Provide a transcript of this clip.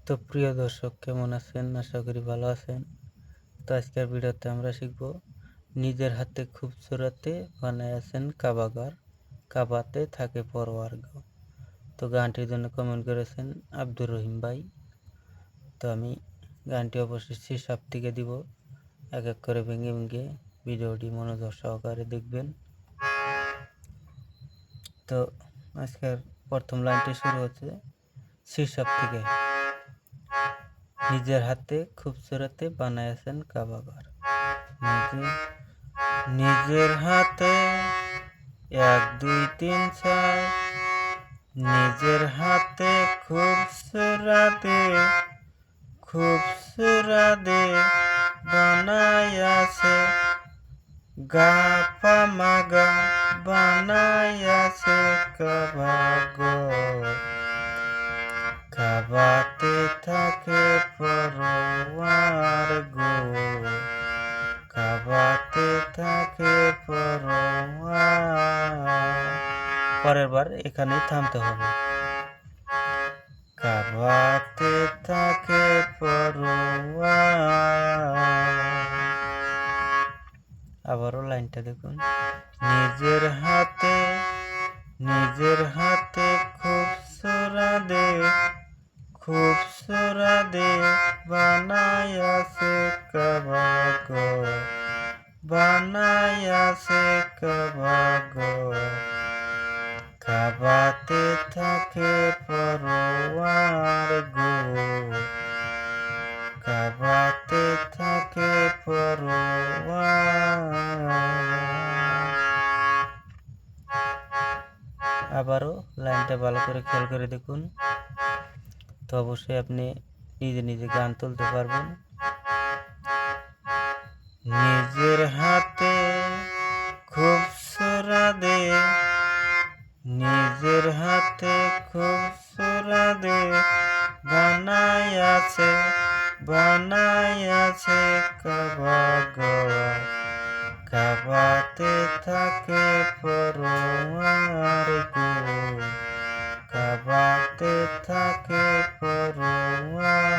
তো প্রিয় দর্শক, কেমন আছেন? আশা করি ভালো আছেন। তো আজকের ভিডিওতে আমরা শিখব নিজের হাতে খুবসুরতে বানাইয়াছেন কাবাগার, কাবাতে থাকে পরোয়ার গো। তো গানটির জন্য কমেন্ট করেছেন আব্দুর রহিম ভাই। তো আমি গানটি অবশ্যই শীর্ষক থেকে দিব, এক এক করে ভেঙে ভেঙে ভিডিওটি মনোযোগ সহকারে দেখবেন। তো আজকের প্রথম লাইনটি শুরু হচ্ছে শীর্ষক থেকে। নিজের হাতে খুবসুরতে বানাইয়াছেন কাবাগার, নিজের হাতে 1 2 3 4, নিজের হাতে খুবসুরতে বানাইয়াছে গা পা মা গা, বানাইয়াছে কাবাগর, কাবাতে থাকে পরোয়ার গো, কাবাতে থাকে পরোয়ার। পরের বার এখানেই থামতে হবে। কাবাতে থাকে পরোয়ার। আবারও লাইনটা দেখুন। নিজের হাতে খুবসুরতে বানাইয়াছে কাবাগর, বানাইয়াছে কাবাগর, কাবাতে থাকে পরোয়ার গো, কাবাতে থাকে পরোয়ার। আবারও লাইনটা ভালো করে খেয়াল করে দেখুন। তো অবশ্যই আপনি নিজে নিজে গান তুলতে পারবেন। নিজের হাতে খুবসুরতে, নিজের হাতে খুবসুরতে বানাইয়াছে কাবাগর, কাবাতে থাকে পরোয়ার গো, কাবাতে থাকে পরোয়ার।